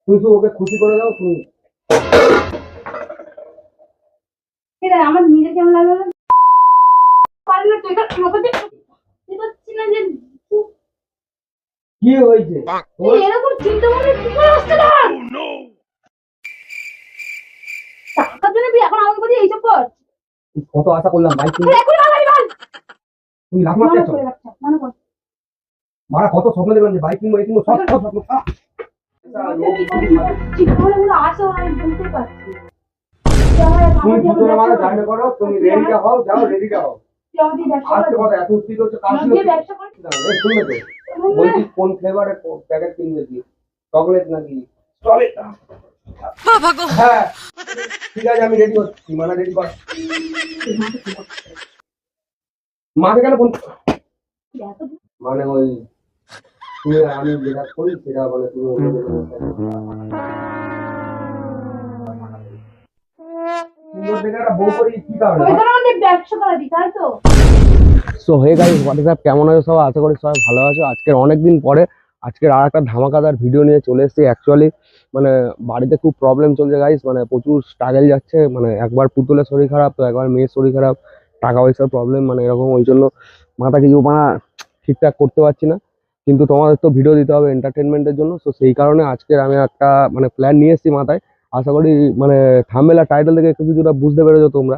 তুমি তো ওকে খুশি করে দাও তুমি। আমার নিজে কেমন লাগলো না পারলে তুই তো আমাকে দেখছি না যে কি হয়েছে তুই এরকম চিন্তা ভাবনা কি করে আসছে না টাকার জন্য তুই এখন আমাকে বলছিস এইসব কর কত আশা করলাম ভাই তুমি এখন মারাই বল তুমি লাখ মারতে আছো মানে কর মারা কত স্বপ্ন দেখলাম যে বাইক কিনবো এই কিনবো সব সব স্বপ্ন চিন্তাগুলো আসে আমি বলতে পারছি তুমি দুটো মারা জানে করো তুমি রেডিটা হও যাও রেডিটা হও আজকে কথা এত উত্তেজিত হচ্ছে কাজ শুনবে তো বলছি কোন ফ্লেভারে প্যাকেট কিনবে কি চকলেট নাকি চকলেট হ্যাঁ ঠিক আছে আমি রেডি হচ্ছি মানে রেডি কর মাকে কেন ফোন মানে ওই তুমি আমি যেটা করি সেটা মানে তুমি সো হে গাইস হোয়াটসঅ্যাপ কেমন আছো সবাই? আশা করি সবাই ভালো আছো। আজকের অনেকদিন পরে আজকের আর একটা ধামাকাদার ভিডিও নিয়ে চলে এসেছি। অ্যাকচুয়ালি মানে বাড়িতে খুব প্রবলেম চলছে গাইস, মানে প্রচুর স্ট্রাগল যাচ্ছে। মানে একবার পুতুলের শরীর খারাপ তো একবার মেয়ের শরীর খারাপ, টাকা পয়সার প্রবলেম, মানে এরকম। ওই জন্য মাথা কিছু মানে ঠিকঠাক করতে পারছি না, কিন্তু তোমাদের তো ভিডিও দিতে হবে এন্টারটেনমেন্টের জন্য। তো সেই কারণে আজকের আমি একটা মানে প্ল্যান নিয়ে এসেছি মাথায়। আশা করি মানে থাম্বনেল আর টাইটেল থেকে একটু কিছুটা বুঝতে পেরেছো তোমরা।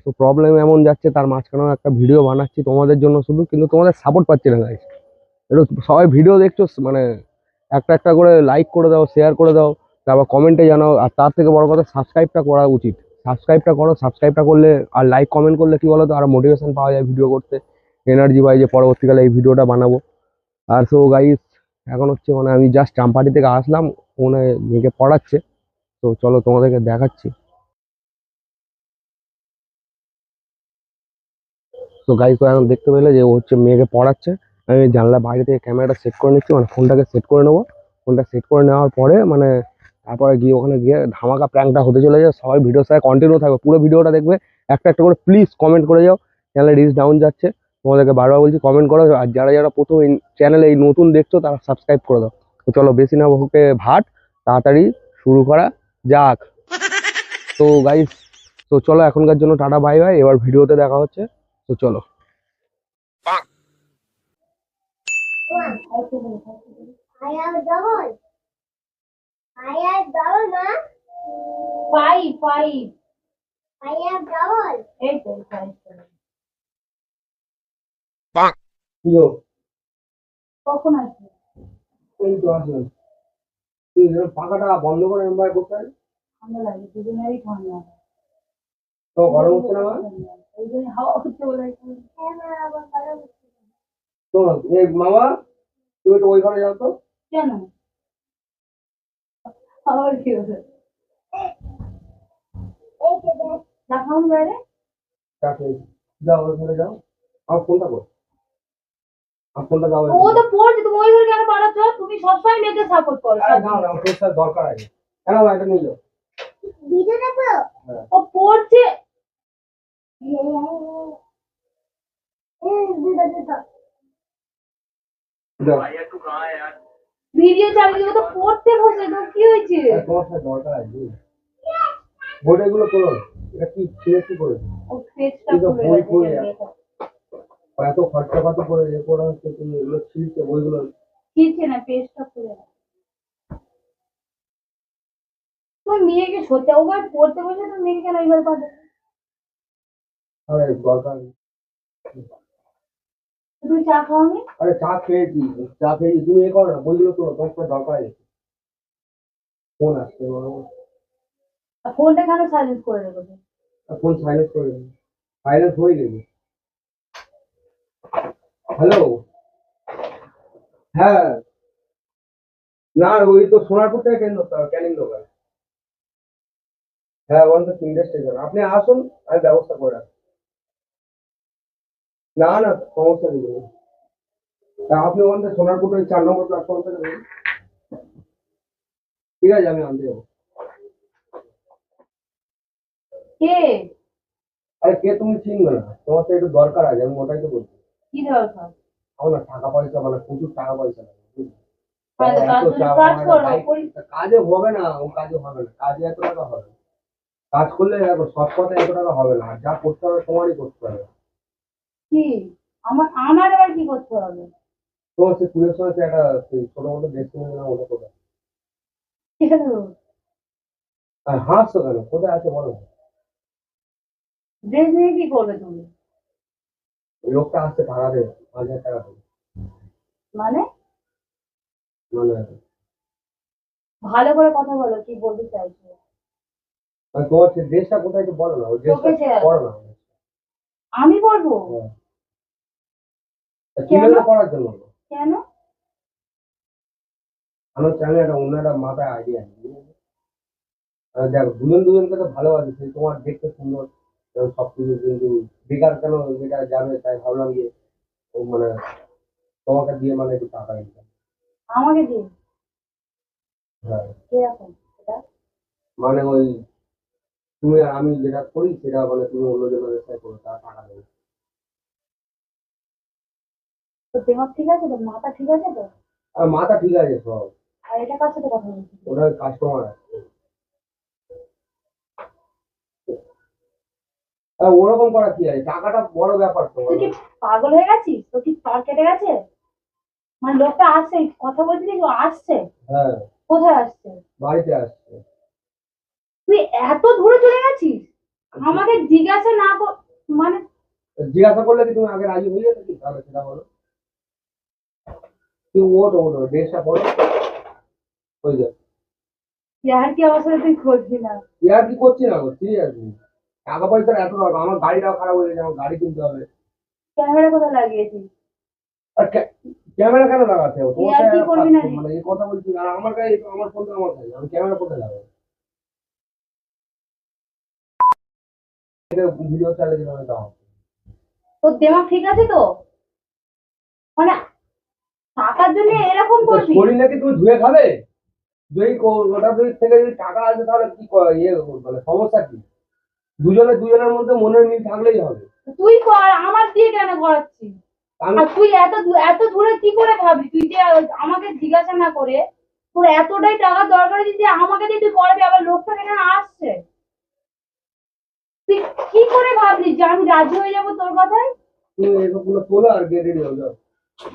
তো প্রবলেম এমন যাচ্ছে, তার মাঝখানেও একটা ভিডিও বানাচ্ছি তোমাদের জন্য শুধু, কিন্তু তোমাদের সাপোর্ট পাচ্ছি না গাইস। একটু সবাই ভিডিও দেখছো মানে একটা একটা করে লাইক করে দাও, শেয়ার করে দাও, তারপর কমেন্টে জানাও। আর তার থেকে বড় কথা সাবস্ক্রাইবটা করা উচিত। সাবস্ক্রাইবটা করো, সাবস্ক্রাইবটা করলে আর লাইক কমেন্ট করলে কি বলো তো আরো মোটিভেশন পাওয়া যায় ভিডিও করতে, এনার্জি পাই যে পরবর্তীকালে এই ভিডিওটা বানাবো। আর সো গাইস এখন হচ্ছে মানে আমি জাস্ট চাম্পাটি থেকে আসলাম, ওখানে মেয়েকে পড়াচ্ছে। তো চলো তোমাদেরকে দেখাচ্ছি। তো গাইস তো এখন দেখতে পেলে যে ও হচ্ছে মেয়েকে পড়াচ্ছে। আমি জানলা বাইরে থেকে ক্যামেরাটা সেট করে নিচ্ছি, মানে ফোনটাকে সেট করে নেবো। ফোনটা সেট করে নেওয়ার পরে মানে তারপরে গিয়ে ওখানে গিয়ে ধামাকা প্র্যাঙ্কটা হতে চলে যায়। সবাই ভিডিওর সাথে কন্টিনিউ থাকবে, পুরো ভিডিওটা দেখবে। একটা একটা করে প্লিজ কমেন্ট করে যাও। চ্যানেলে রিচ ডাউন যাচ্ছে, তোমাদেরকে বারবার বলছি কমেন্ট করো। আর যারা যারা প্রথম এই চ্যানেলে এই নতুন দেখছো তারা সাবস্ক্রাইব করে দাও। তো চলো বেশি না বকে ভাট, তাড়াতাড়ি শুরু করা যাক। তো গাইস তো চলো এখনকার জন্য টাটা বাই বাই, এবার ভিডিওতে দেখা হচ্ছে। তো চলো। I have double. I have double, ma. Five. I have double. Eight. কি গো? কখন আসবে? এই তো আসলাম। তুই এরকম পাখাটা বন্ধ করে এরকম ভাবে বসে আছিস? ঠান্ডা লাগে, দুজনেরই ঠান্ডা। তো গরম হচ্ছে না? ওই জন্য হাওয়া হচ্ছে বলে। হ্যাঁ মা, আবার গরম হচ্ছে। তো এই মামা তুমি একটু ওই ঘরে যাও তো। কেন? আবার কি হবে? দেখাও বাইরে। কাছে যাও ওই ঘরে যাও। আমার ফোনটা কর, আমার ফোনটা দাও। ও তো পড়ছে, তুমি ওই ঘরে কেন পাঠাচ্ছ? তুমি সবসময় মেয়েকে সাপোর্ট করো। আরে না না আমার ফোনটা দরকার আছে। কেন ভাই এটা নিয়ে যাও। ভিডিও দেখো। ও পড়ছে। দাও। ভিডিও চালিয়ে তো পড়তে বসে, তো কি হয়েছে? তোমার সাথে দরকার আছে। বোর্ড এগুলো করো, এটা কি ছিঁড়ে কি করে? ও ফেসটা এই তো বই খুলে বই গেছে। এত খরচাপাতি করে এ করা হচ্ছে, তুমি এগুলো ছিঁড়ছে বইগুলো। কিছে না, পেজটা খুলে গেছে। তুমি মেয়েকে সত্যি ওভাবে পড়তে বসে তুমি মেয়েকে কেন এইভাবে পাঠাবে? আরে দরকার নেই। তুমি চা খাওনি? আরে চা খেয়েছি, চা খেয়েছি। তুমি এ করো না, বইগুলো তোলো, তোমার সাথে দরকার আছে। ফোন আসছে বলো। ফোনটা কেন সাইলেন্ট করে রেখেছো? ফোন সাইলেন্ট করে দিন, সাইলেন্ট হয়ে গেছে। হ্যালো, হ্যাঁ না ওই তো সোনারপুর থেকে ক্যানিং দোকান। হ্যাঁ ওখান তো 3টে স্টেশন, আপনি আসুন আমি ব্যবস্থা করে রাখছি। না না সমস্যা নেই। আপনি ওখান থেকে সোনারপুর ওই 4 নম্বর প্ল্যাটফর্ম থেকে বেরোন। ঠিক আছে আমি আনতে যাবো। কে? আরে কে তুমি চিনবে না, তোমার তো একটু দরকার আছে, আমি ওটাই তো বলছি। কি দরকার? আমার না টাকা পয়সা মানে প্রচুর টাকা পয়সা লাগে, বুঝলি? তাহলে তার এত জন্য চাপ কাজ আমার করো বাইক কাজে হবে না, ও কাজে হবে না, কাজে এত টাকা হবে না। কাজ করলে দেখো সৎ পথে এত টাকা হবে না, আর যা করতে হবে তোমারই করতে হবে। কি আমার আমার আবার কি করতে হবে? তোমার সে পুজোর সময় সে একটা সেই ছোট মতো ড্রেস কিনে দিলাম, ওটা কোথায়? ঠিক আছে, আর হাসছো কেন, কোথায় আছে বলো? ড্রেস নিয়ে কি করবে তুমি? ওই লোকটা আসছে টাকা দেবে, 5,000 টাকা দেবে। মানে মানে ভালো করে কথা বলো, কি বলতে চাইছো? মানে তোমার সে ড্রেসটা কোথায় একটু বলো না, ওই ড্রেসটা তোকে ছেড়ে পরো না। আমি বলবো? হ্যাঁ। তা কেন? কিভাবে করার জন্য? কেন? আমার চ্যানেলে একটা অন্য একটা মাথায় আইডিয়া আছে, ঠিক আছে? দেখো দুজন দুজনকে তো ভালোবাসি, সেই তোমার দেখতে সুন্দর এবং সবকিছু, কিন্তু বেকার কেন যেটা যাবে, তাই ভাবলাম যে ও মানে তোমাকে দিয়ে মানে একটু টাকা ইনকাম। আমাকে দিন। হ্যাঁ, কিরকম এটা? মানে ওই তুমি আর আমি যেটা করি সেটা মানে তুমি অন্য জনের সাথে করো, তার টাকা দেবে। তো দেমাগ ঠিক আছে তো? মাথা ঠিক আছে তো? আর মাথা ঠিক আছে সব, আর এটা কার সাথে কথা বলছি? ওটা কাস্টমার আছে। আর ওরকম করা কি আছে, টাকাটা বড় ব্যাপার তো তুই কি পাগল হয়ে গেছিস? তোর কি তার কেটে গেছে? মানে লোকটা আসছে, কথা বলছিস, ও আসছে? হ্যাঁ, কোথায় আসছে? বাড়িতে আসছে। তুই এত দূরে চলে গেছিস? আমাকে জিজ্ঞাসা না মানে জিজ্ঞাসা করলে কি তুমি আগে রাজি হয়ে যেতে, কি তাহলে সেটা বলো। তুমি ওটো ওটো ড্রেসটা পরো, হয়ে যাবে। ইয়ার কি আমার সাথে তুই করবি না? ইয়ার কি করছি না গো, সিরিয়াসলি। টাকা পয়সার এত দরকার, আমার গাড়িটাও খারাপ হয়ে গেছে, আমার গাড়ি কিনতে হবে। ক্যামেরা কোথায় লাগিয়েছিস? আর ক্যামেরা কেন লাগাতে হবে তোমার ইয়ার কি কাছে? করবি না রে? মানে এই কথা বলছি, আর আমার কাছে আমার ফোন তো আমার কাছে, আমি ক্যামেরা কোথায় লাগাবো? ভিডিও চালিয়ে দিলাম, দাও। তোর দেমাগ ঠিক আছে তো? মানে টাকার জন্য এরকম করবি? শরীর নাকি তুমি ধুয়ে খাবে? যদি ওটা যদি থেকে যদি টাকা আসে তাহলে কি ইয়ে মানে সমস্যা কি? দুজনে দুজনের মধ্যে মনের মিল থাকলেই হবে। তুই কর, আমার দিয়ে কেন করাচ্ছিস? আমি আর তুই এত দূরে কি করে ভাবলি? তুই যে আমাকে জিজ্ঞাসা না করে তোর এতটাই টাকার দরকার আছে যে আমাকে দিয়ে তুই করাবি, আবার লোকটা এখানে আসছে। তুই কি করে ভাবলি যে আমি রাজি হয়ে যাবো তোর কথায়? তুমি এসবগুলো তোলো আর গিয়ে রেডি হয়ে যাও।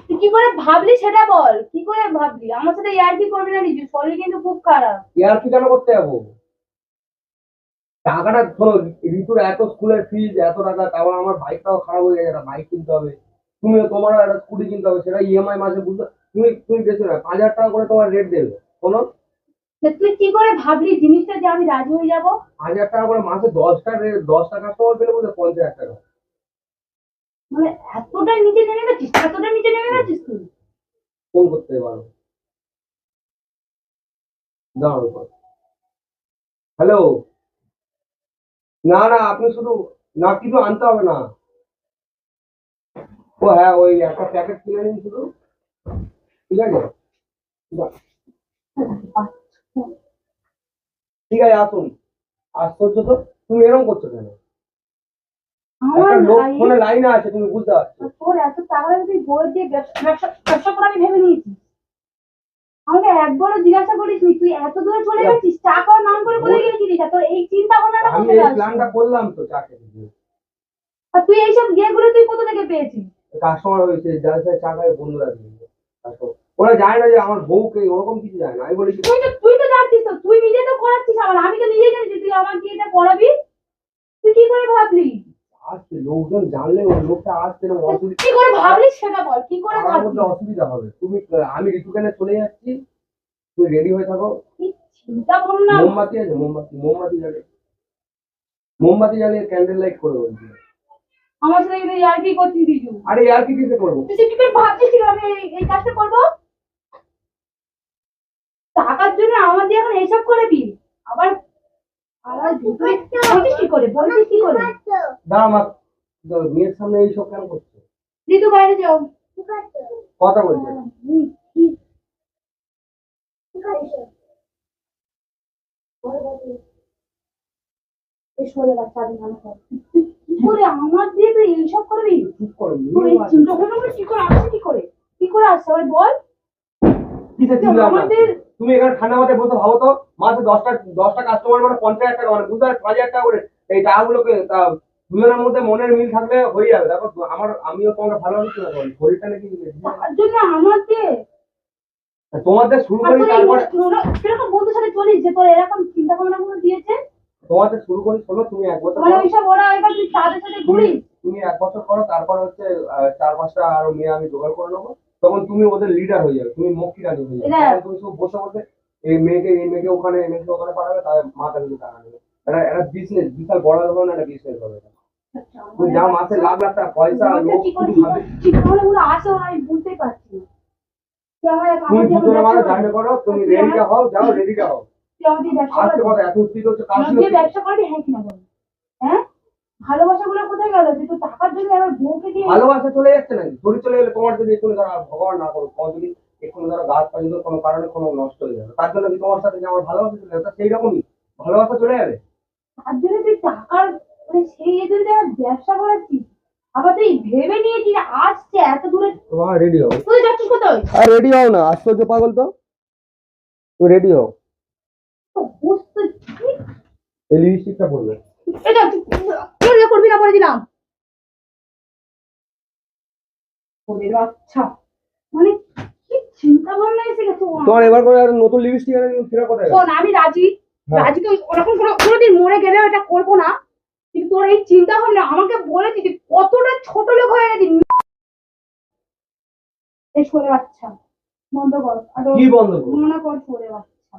তুই কি করে ভাবলি সেটা বল, কি করে ভাবলি? আমার সাথে ইয়ার্কি করবি না রিজু, শরীর কিন্তু খুব খারাপ। ইয়ার কি কেন করতে যাবো? টাকাটা শোনো, ঋতুর এত স্কুলের ফিজ এত টাকা, তারপর আমার বাইকটাও খারাপ হয়ে গেছে, একটা বাইক কিনতে হবে। তুমি তোমারও একটা স্কুটি কিনতে হবে, সেটা ইএমআই মাসে বুঝতে। তুমি তুমি বেশি না, 5,000 টাকা করে তোমার রেট দেবে। শোনো, তা তুই কি করে ভাবলি জিনিসটা যে আমি রাজি হয়ে যাবো? 5,000 টাকা করে মাসে 10টা কাস্টমার পেলে বোধহয় 50,000 টাকা। মানে এতটাই নিচে নেমে গেছিস, এতটা নিচে নেমে গেছিস তুই? ফোন করতে পারো, দাঁড়াও। হ্যালো। না না, আপনি শুধু, না কিছু আনতে হবে না। ও হ্যাঁ, ওই একটা প্যাকেট কিনে নিন শুধু, ঠিক আছে? ঠিক আছে, আসুন। আশ্চর্য তো, তুমি এরকম করছো কেন? আমার একটা লোক ভাই, ফোনে লাইনে আছে, তুমি বুঝতে পারছো? তোর এত টাকা লাগে তুই বই দিয়ে ব্যবসা ব্যবসা ব্যবসা করে আমি ভেবে নিয়েছি। আমাকে একবারও জিজ্ঞাসা করিসনি, তুই এত দূরে চলে গেছিস, টাকার নাম করে বলে গেছিলিস, আর তোর এই চিন্তা ভাবনাটা আমি কোথায় এই আসছে? প্ল্যানটা করলাম তো চাকরি দিয়ে। আর তুই এইসব ইয়েগুলো তুই কোথা থেকে পেয়েছিস? কাস্টমার হয়েছে, যার সাথে চা খায় বন্ধুরা দিয়ে। ওরা যায় না যে আমার বউকে, ওরকম কিছু যায় না, আমি বলেছি। তুই তো যাচ্ছিস, তো তুই নিজে তো করাচ্ছিস, আবার আমি তো নিজে জানি যে তুই আমাকে এটা করাবি। তুই কি করে ভাবলি? আসছে লোকজন জানলে, ওই লোকটা আসছে না, অসুবিধা। কি করে ভাবলিস সেটা বল, কি করে আমার মধ্যে ভাবছিস? অসুবিধা হবে। তুমি, আমি ঋতুকানে চলে যাচ্ছি, তুমি রেডি হয়ে থাকো। কি চিন্তা ভাবনা! মোমবাতি আছে, মোমবাতি জ্বালিয়ে, মোমবাতি জ্বালিয়ে ক্যান্ডেল লাইট করে বলছি। আমার সাথে কিন্তু ইয়ার্কি করছিস বিজু। আরে আর কি কিসে করবো? তুই কি করে ভাবছিস যে আমি এই কাজটা করবো? টাকার জন্য আমার দিয়ে এখন এইসব করাবি? আবার আবার ভিতরে বলছিস কি করে, বলছিস কি করে? দাঁড়া মা, মেয়ের সামনে এইসব কেন করছো? ঋতু বাইরে যাও। কথা বলছে। কি করে আমার দিয়ে তুই এইসব করবি? চুপ করো, তোর এই চিন্তা ভাবনা কি করে আসছে, কি করে আসছে আবার বল। কি কিসে 3 লাখ টাকা? আমাদের তুমি এখানে ঠান্ডা মাথায় বসে ভাবো তো, মাসে 10টা কাস্টমার মানে 50,000 টাকা, মানে বুঝতে 5,000 টাকা করে। এই টাকাগুলোকে দুজনের মধ্যে মনের মিল থাকলে হয়ে যাবে। দেখো আমিও তোমাকে ভালোবাসি না, তোমার শরীরটা নাকি তার জন্য আমাদের তোমাদের শুরু আর করি, তোর তারপর কিরকম বন্ধুর সাথে চলিস যে তোর এরকম চিন্তা ভাবনা গুলো দিয়েছে? তোমাদের শুরু করি। শোনো, তুমি 1 বছর মানে করো, ওইসব ওরা এবার তুই তাদের সাথে ঘুরিস? তুমি 1 বছর করো, তারপর হচ্ছে 4-5টা আরো মেয়ে আমি জোগাড় করে নেবো। তখন তুমি ওদের লিডার হয়ে যাবে, তুমি মক্ষী রানী হয়ে যাবে। এটা- তখন তুমি শুধু বসে বসে এই মেয়েকে ওখানে, এই মেয়েকে ওখানে পাঠাবে, তার মাথা কিছু টাকা নেবে। এটা বিজনেস, বিশাল বড় ধরনের একটা বিজনেস হবে এটা। তুমি যা মাসে লাখ লাখ টাকা পয়সা লোক কি করে শুধু খাবে। চিন্তা ভাবনা গুলো আসে ওরা আমি বুঝতেই পারছি না। তুই আমার তুমি আমার দিয়ে দুজনে মারো, ব্যবসা জানে করো, তুমি তুই রেডিটা হও, যাও রেডিটা হও। তুই আমার দিয়ে ব্যবসা আজকে করবি? কথা এত উত্তেজিত হচ্ছে কার আমার ছিল? দিয়ে ব্যবসা করবি হ্যাঁ কিনা বল? হ্যাঁ, ভালোবাসা গুলো কোথায় গেল যে তুই টাকার জন্য আমার বউকে দিয়ে? ভালোবাসা চলে যাচ্ছে নাকি? শরীর চলে গেলে তোমার যদি একটু ধরো, ভগবান না করুক, তোমার যদি একটু ধরো গাছ পাই কোনো কারণে কোনো নষ্ট হয়ে যাবে, তার জন্য কি তোমার সাথে যে আমার ভালোবাসা চলে যাবে? সেই রকমই ভালোবাসা চলে যাবে। তার জন্য তুই টাকার মানে সেই এজন্য তুই আমার ব্যবসা করাচ্ছিস? আবার তুই ভেবে নিয়েছিস আসছে এত দূরে? তোমার রেডি হও। তুই যাচ্ছিস কোথায়? আর রেডি হও না, আশ্চর্য পাগল তো। তুমি রেডি হও, তো বুঝতে এই লিপস্টিকটা পরবে। এটা তুই করবি না বলে দিলাম। ওদের আচ্ছা মানে কি চিন্তা ভাবনা এসে গেছে ওর। তোমার এবার করে আর নতুন লিপস্টিক এনে ফেরা কোথায় গেল? শোন আমি রাজি, হ্যাঁ। রাজিকে ওরকম কোনোদিন মরে গেলেও এটা করবো না। কিন্তু তোর এই চিন্তা ভাবনা আমাকে বলেছিস তুই কতটা ছোট লোক হয়ে গেছিস। এই সরে বাচ্চা বন্ধ কর। আর কি বন্ধ করবো? মনে কর সরে বাচ্চা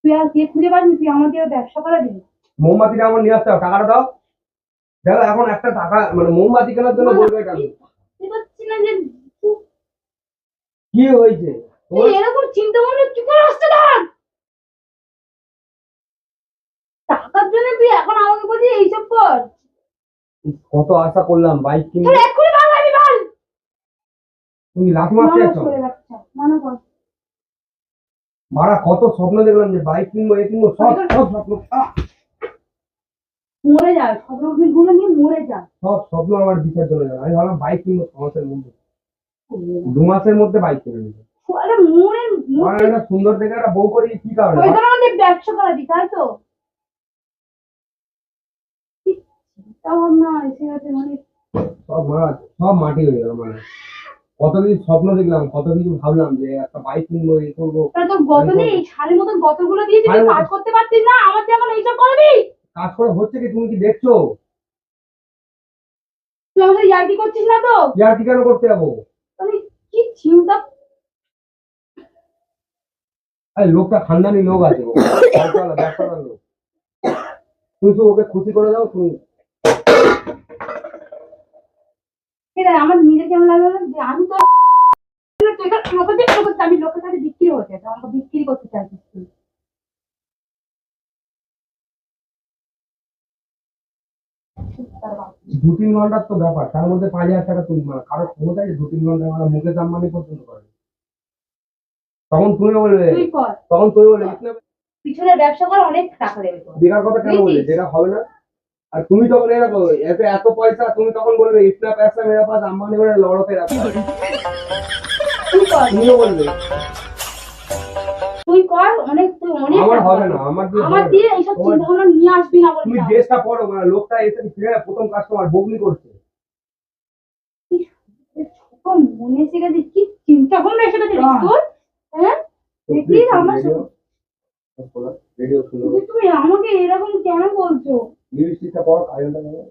তুই আর কে খুঁজে পাসনি, তুই আমার দিয়ে ব্যবসা করে দিবি? মোমবাতিটা আমার নিয়ে আসতে হবে, টাকাটা দাও। দেখো এখন একটা টাকা মানে মোমবাতি কেনার জন্য বলবে এটা। বুঝতে পারছি না যে কি হয়েছে? তুই এরকম চিন্তা ভাবনা কি করে আসছে তোর? টাকার জন্য তুই এখন আমাকে বলছিস এইসব কর? কত আশা করলাম বাইক তোর কিনবো, এক্ষুনি ভালো আমি বল। তুমি লাথি মারতে যাচ্ছ। সরে বাচ্চা মনে কর মারা কত স্বপ্ন দেখলাম যে বাইক কিনবো, এ কিনবো, সব সব স্বপ্ন মরে যা, স্বপ্নগুলো নিয়ে মরে যা। সব স্বপ্ন আমার বিসর্জন হয়ে গেল। আমি ভাবলাম বাইক কিনবো 6 মাসের মধ্যে, 2 মাসের মধ্যে বাইক কিনে নিবো। আরে মরে আমার একটা সুন্দর দেখে একটা বউ করি কি কারণে? ওই জন্য আমাদের ব্যবসা করা দি তাই তো? কি চিন্তা ভাবনা এসে গেছে মানে সব মারা, সব মাটি হয়ে গেল। মানে কত কিছু স্বপ্ন দেখলাম, কত কিছু ভাবলাম যে একটা বাইক কিনবো, এই করবো। তাহলে তোর গত নেই এই শালের মতন গতগুলো দিয়েছিস তুই শালের কাজ মতো- করতে পারছিস না আমার দিয়ে এখন এইসব করবি? কাজ করে হচ্ছে কি, তুমি কি দেখছো? তুই আমার সাথে ইয়ার্কি করছিস না তো? ইয়ার কি কেন করতে যাবো? মানে কি চিন্তা। আরে লোকটা খানদানি লোক আছে, ও ব্যবসাওয়ালা, ব্যবসাওয়ালা লোক। তুমি তো ওকে খুশি করে দাও। তুমি এটা আমার নিজের কেমন লাগলো না যে আমি তো তুই তো আমি লোকের কাছে বিক্রি হতে চাই, আমাকে বিক্রি করতে চাইছিস তুই। 2-3 ঘন্টার তো ব্যাপার, তার মধ্যে 5,000 টাকা তুমি মানে কারো ক্ষমতা আছে 2-3 ঘন্টা মানে মুখে দাম্মানি পর্যন্ত করে। তখন তুমি বলবে, তুই কর তখন তুমি বলবে ইতনা পিছনের ব্যবসা করে অনেক টাকা দেবে তোর। বেকার কথা কেন বললে, যেটা হবে না। আর তুমি তখন এরকম এত এত পয়সা, তুমি তখন বলবে ইতনা পয়সা মেরে পাস, আম্বানি করে লড়তে রাখা। তুই কর তুমিও বলবে তুই কর অনেক তুই অনেক আমার টাকা হবে পাবি। না, আমার দিয়ে আমার হবে দিয়ে না। এইসব তোমার- চিন্তা ভাবনা নিয়ে আসবি না তুমি বলছিস। ড্রেসটা পরো, মানে লোকটা এসে ফিরে প্রথম কাস্টমার বগনি করছে। ছোট মনে এসে গেছে কি চিন্তা ভাবনা এসে গেছে তোর? হ্যাঁ দেখি আমার সাথে রেডিও শুনো, যে তুমি আমাকে এরকম কেন বলছো? লিপস্টিকটা পরো, কাজলটা পরো।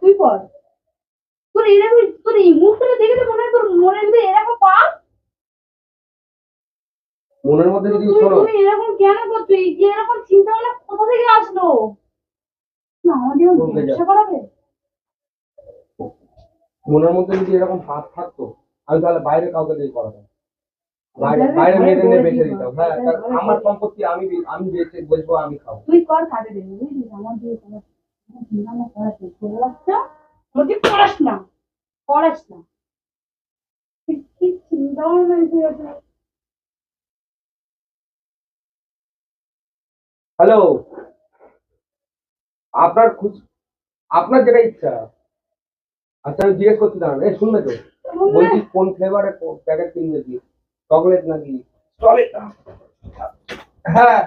তুই কর তোর এরকম তোর এই মুখটা দেখে তো মনে হয় তোর মনের মধ্যে এরকম পাপ। মনের মধ্যে যদি তুমি শোনো, তুমি এরকম কেন করছো? এই যে এরকম চিন্তা ভাবনা কোথা থেকে আসলো? না আমাদের বলতে যা। ব্যবসা করাবে? মনের মধ্যে যদি এরকম ভাব থাকতো, আমি তাহলে বাইরে কাউকে দিয়ে করাতাম, বাইরে এটার বাইরে ঘরে মেয়েদের নিয়ে বলে বেঁচে দিবা, দিতাম। হ্যাঁ, এটার কারণ ঘরে আমার বলে- সম্পত্তি আমি আমি বেঁচে বসবো, আমি খাবো। তুই কর কাজে দেবে বুঝলিস? আমার দিয়ে কোনো চিন্তা ভাবনা করাস না ছোট বাচ্চা, আমাকে করাস না করাস না। কি চিন্তা ভাবনা এসে গেছে। হ্যালো, আপনার আপনার যেটা ইচ্ছা। আচ্ছা আমি জিজ্ঞেস করছি, দাঁড়ান, শুনবে তো? বলছি কোন ফ্লেভারের প্যাকেট কিনবে কি? চকলেট নাকি চকলেট? হ্যাঁ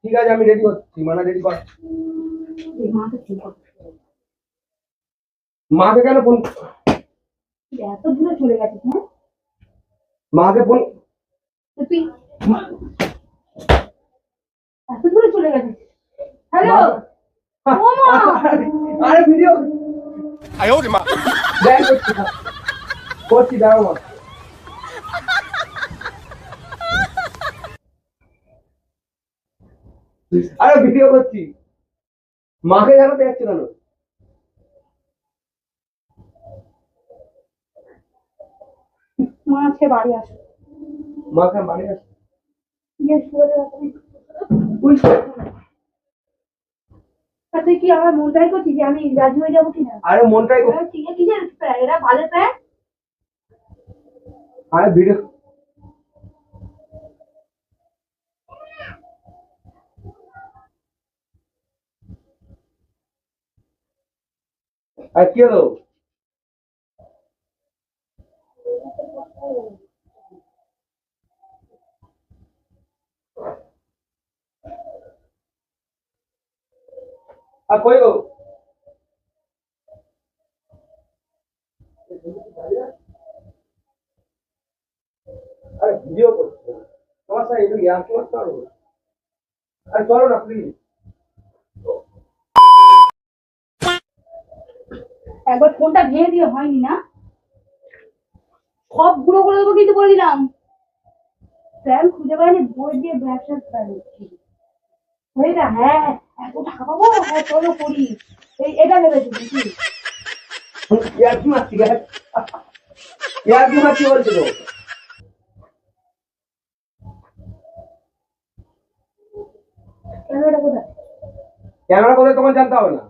ঠিক আছে, আমি রেডি হচ্ছি, মানে রেডি কর। এই মাকে ঠিক করতে হবে। মাকে কেন ফোন? তুই এত দূরে চলে গেছিস, হ্যাঁ? মাকে ফোন। তো তুই এত দূরে চলে গেছিস। হ্যালো, ও মা, আরে ভিডিও 哎呦我的妈！ দেখ করছি, দাঁড়াও মা। আরে ভিডিও করছি, মাকে জানো দেখছো কেন? মা আজকে বাড়ি আসো। মাকে বাড়ি আসছে। গিয়ে শুয়ে দেবে তুমি। ওই তা তুই কি আমার মনটাই করছিস যে আমি রাজি হয়ে যাবো কিনা? আরে মনটাই এরা কিসের প্যান্ট? এরা ভালো প্যান্ট? আরে ভিডিও আর কি হলো? আর কই গো? আরে ভিডিও করছো, তোমার সাথে একটু ইয়ার কি করতে পারবো? আরে চলো না প্লিজ। একবার ফোনটা ভেঙে দিয়ে হয়নি না? সব গুঁড়ো করে দেবো কিন্তু বলে দিলাম। প্ল্যান খুঁজে পাইনি, বই দিয়ে ব্যবসার প্ল্যান হচ্ছে। হয়ে যা, হ্যাঁ এত টাকা পাবো, হ্যাঁ চলো করি। এটা ভেবেছি বুঝলি? ইয়ার কি মারছি গাছ? ইয়ার কি মারছি বলছো তো? ক্যামেরাটা কোথায়? ক্যামেরা কোথায় তোমার জানতে হবে না,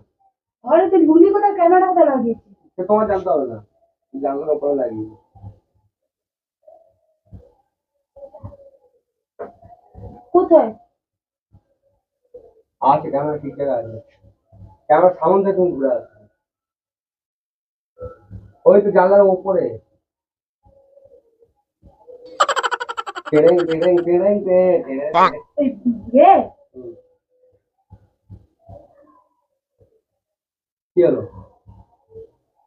ঘরে তুই ঢুকলি কোথায়, ক্যামেরাটা কোথায় লাগিয়েছিস? সে তোমার জানতে হবে না, জানলার উপরে লাগিয়ে। কোথায়? আছে ক্যামেরা, ঠিক জায়গায় আছে। ক্যামেরা সামনে থেকে তুমি ঘুরে আসবে, ওই তো জানলার উপরে। টেরেং টেরেং টেরেং টেরেং। ওই ইয়ে কি হলো?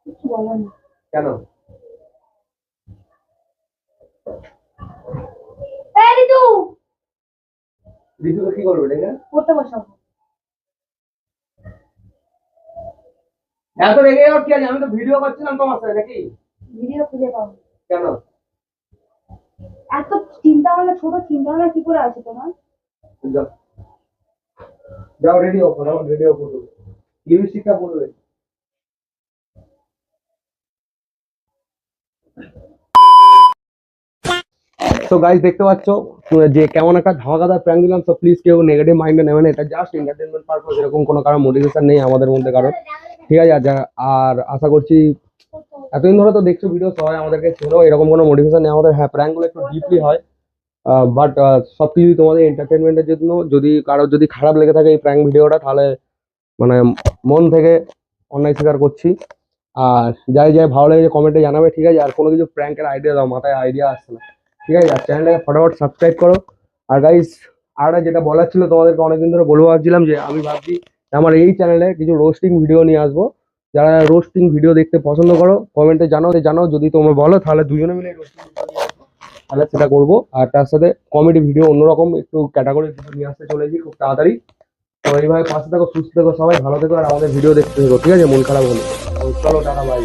কিছু বলার না। কেন? এই ঋতু, ঋতুকে কি করবে এটা? পড়তে বসাবো। এত রেগে যাওয়ার কি আছে? আমি তো ভিডিও করছিলাম তোমার সাথে, নাকি? ভিডিও খুঁজে পাবো। কেন? এত চিন্তা ভাবনা, ছোট চিন্তা ভাবনা কি করে আছে তোমার? যাও যাও, রেডি হও, রেডি হও, লিপস্টিকটা পরবে। তো গাইস দেখতে পাচ্ছ যে কেমন একটা ধামাকাদার প্র্যাঙ্ক দিলাম। তো প্লিজ কেউ নেগেটিভ মাইন্ডে নেবেন, এটা জাস্ট এন্টারটেনমেন্ট পারপাস, এরকম কোনো কারণ মোটিভেশন নেই আমাদের মধ্যে কারণ, ঠিক আছে? আর আশা করছি এতদিন ধরে তো দেখছো ভিডিও, সবাই আমাদেরকে চেনো, এরকম কোনো মোটিভেশন নেই আমাদের। হ্যাঁ প্র্যাঙ্কগুলো একটু ডিপলি হয়, বাট সবকিছু তোমাদের এন্টারটেনমেন্টের জন্য। যদি কারোর যদি খারাপ লেগে থাকে এই প্র্যাঙ্ক ভিডিওটা, তাহলে মানে মন থেকে অন্যায় স্বীকার করছি। আর যাই যাই ভালো লেগেছে কমেন্টে জানাবে, ঠিক আছে? আর কোনো কিছু প্র্যাঙ্কের আইডিয়া দাও, মাথায় আইডিয়া আসছে না, ঠিক আছে? আর চ্যানেলটাকে ফটাফট সাবস্ক্রাইব করো। আর গাইস আর যেটা বলার ছিল তোমাদেরকে, অনেকদিন ধরে বলবো ভাবছিলাম, যে আমি ভাবছি আমার এই চ্যানেলে কিছু রোস্টিং ভিডিও নিয়ে আসবো। যারা রোস্টিং ভিডিও দেখতে পছন্দ করো কমেন্টে জানাও, যদি তোমরা বলো তাহলে দুজনে মিলে রোস্টিং তাহলে সেটা করবো। আর তার সাথে কমেডি ভিডিও অন্যরকম একটু ক্যাটাগরি নিয়ে আসতে চলেছি খুব তাড়াতাড়ি। তো এইভাবে পাশে থাকো, সুস্থ থেকো, সবাই ভালো থেকো, আর আমাদের ভিডিও দেখতে থেকো, ঠিক আছে? মন খারাপ হলে। তো চলো, টাটা, বাই।